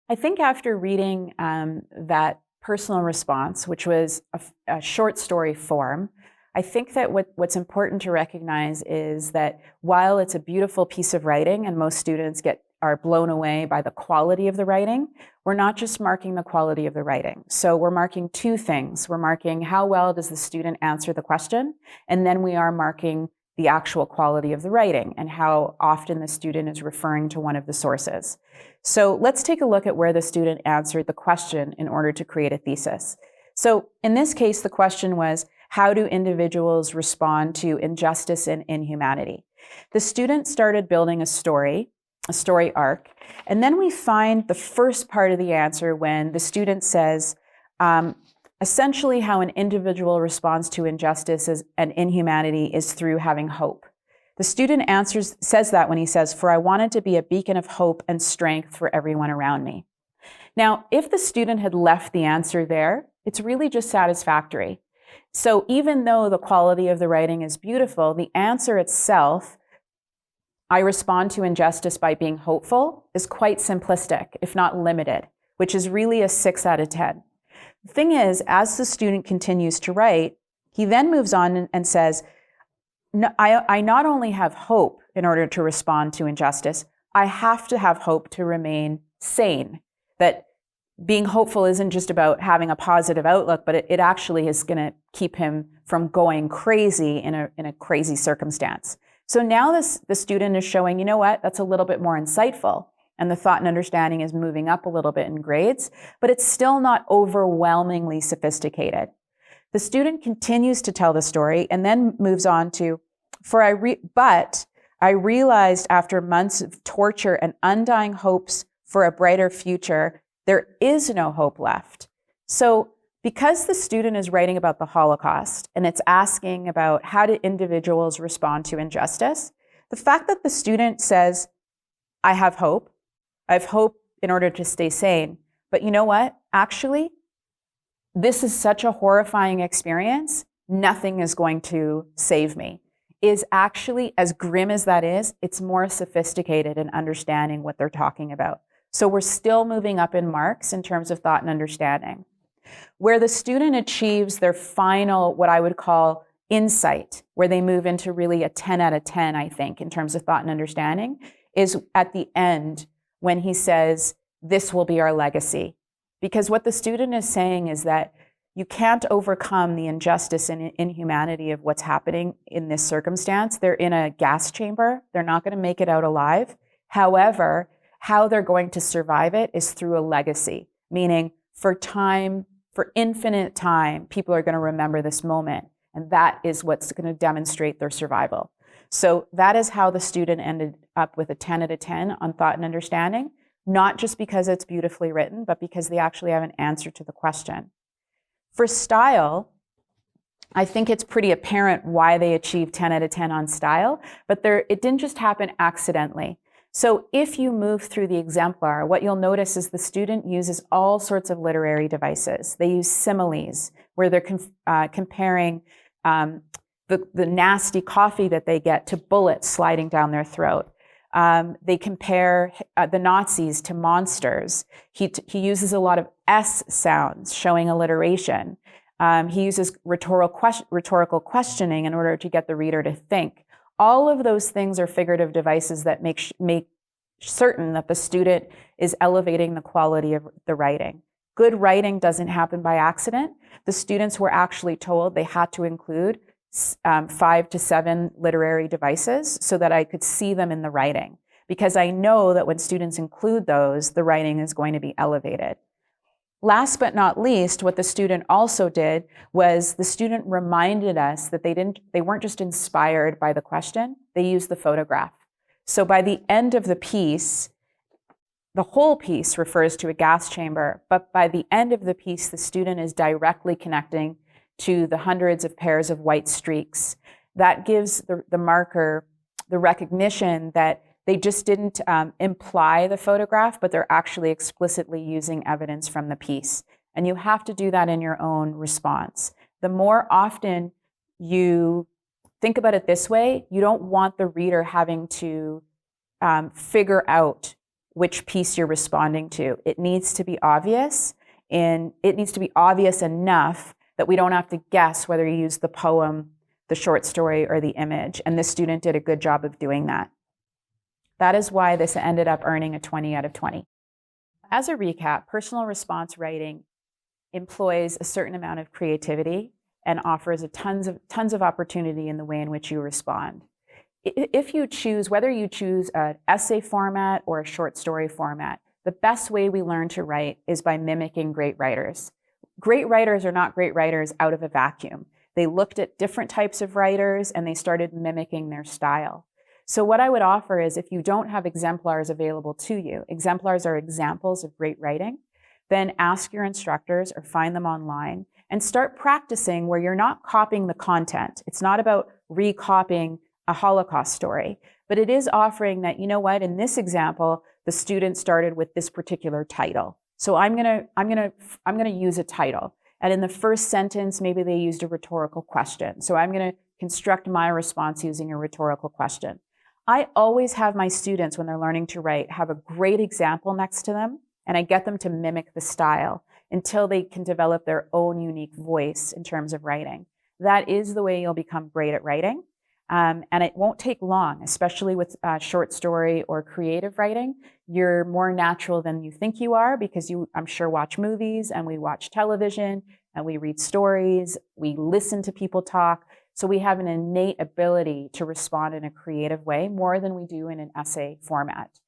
I think after reading that personal response, which was a short story form, I think that what's important to recognize is that while it's a beautiful piece of writing and most students are blown away by the quality of the writing, we're not just marking the quality of the writing. So we're marking two things. We're marking how well does the student answer the question, and then we are marking the actual quality of the writing and how often the student is referring to one of the sources. So let's take a look at where the student answered the question in order to create a thesis. So in this case, the question was, how do individuals respond to injustice and inhumanity? The student started building a story arc, and then we find the first part of the answer when the student says, essentially how an individual responds to injustice and inhumanity is through having hope. The student says that when he says, "For I wanted to be a beacon of hope and strength for everyone around me." Now, if the student had left the answer there, it's really just satisfactory. So even though the quality of the writing is beautiful, the answer itself, "I respond to injustice by being hopeful," is quite simplistic, if not limited, which is really a 6 out of 10. The thing is, as the student continues to write, he then moves on and says, I not only have hope in order to respond to injustice, I have to have hope to remain sane. That being hopeful isn't just about having a positive outlook, but it actually is going to keep him from going crazy in a crazy circumstance. So now the student is showing, you know what, that's a little bit more insightful. And the thought and understanding is moving up a little bit in grades, but it's still not overwhelmingly sophisticated. The student continues to tell the story and then moves on to, but I realized after months of torture and undying hopes for a brighter future, there is no hope left. So because the student is writing about the Holocaust and it's asking about how do individuals respond to injustice, the fact that the student says, I have hope in order to stay sane, but you know what? Actually, this is such a horrifying experience, nothing is going to save me, is actually, as grim as that is, it's more sophisticated in understanding what they're talking about. So we're still moving up in marks in terms of thought and understanding. Where the student achieves their final, what I would call insight, where they move into really a 10 out of 10, I think, in terms of thought and understanding, is at the end when he says, this will be our legacy. Because what the student is saying is that you can't overcome the injustice and inhumanity of what's happening in this circumstance. They're in a gas chamber. They're not going to make it out alive. However, how they're going to survive it is through a legacy, meaning for infinite time, people are going to remember this moment. And that is what's going to demonstrate their survival. So that is how the student ended up with a 10 out of 10 on thought and understanding, not just because it's beautifully written, but because they actually have an answer to the question. For style, I think it's pretty apparent why they achieved 10 out of 10 on style, but it didn't just happen accidentally. So if you move through the exemplar, what you'll notice is the student uses all sorts of literary devices. They use similes, where they're comparing the nasty coffee that they get to bullets sliding down their throat. They compare the Nazis to monsters. He uses a lot of S sounds, showing alliteration. He uses rhetorical questioning in order to get the reader to think. All of those things are figurative devices that make certain that the student is elevating the quality of the writing. Good writing doesn't happen by accident. The students were actually told they had to include 5 to 7 literary devices so that I could see them in the writing, because I know that when students include those, the writing is going to be elevated. Last but not least, what the student also did was the student reminded us that they weren't just inspired by the question, they used the photograph. So by the end of the piece, the whole piece refers to a gas chamber, but by the end of the piece, the student is directly connecting to the hundreds of pairs of white streaks. That gives the marker the recognition that they just didn't imply the photograph, but they're actually explicitly using evidence from the piece. And you have to do that in your own response. The more often you think about it this way, you don't want the reader having to figure out which piece you're responding to. It needs to be obvious, and it needs to be obvious enough that we don't have to guess whether you use the poem, the short story, or the image. And this student did a good job of doing that. That is why this ended up earning a 20 out of 20. As a recap, personal response writing employs a certain amount of creativity and offers tons of opportunity in the way in which you respond. If you choose, whether you choose an essay format or a short story format, the best way we learn to write is by mimicking great writers. Great writers are not great writers out of a vacuum. They looked at different types of writers and they started mimicking their style. So what I would offer is, if you don't have exemplars available to you, exemplars are examples of great writing, then ask your instructors or find them online and start practicing where you're not copying the content. It's not about recopying a Holocaust story, but it is offering that, you know what, in this example, the student started with this particular title. So I'm gonna use a title. And in the first sentence, maybe they used a rhetorical question. So I'm gonna construct my response using a rhetorical question. I always have my students, when they're learning to write, have a great example next to them, and I get them to mimic the style until they can develop their own unique voice in terms of writing. That is the way you'll become great at writing. And it won't take long, especially with short story or creative writing. You're more natural than you think you are, because you, I'm sure, watch movies and we watch television and we read stories, we listen to people talk. So we have an innate ability to respond in a creative way more than we do in an essay format.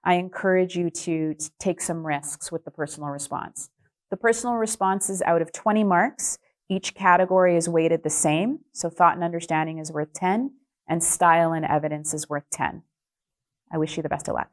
I encourage you to take some risks with the personal response. The personal response is out of 20 marks. Each category is weighted the same. So thought and understanding is worth 10, and style and evidence is worth 10. I wish you the best of luck.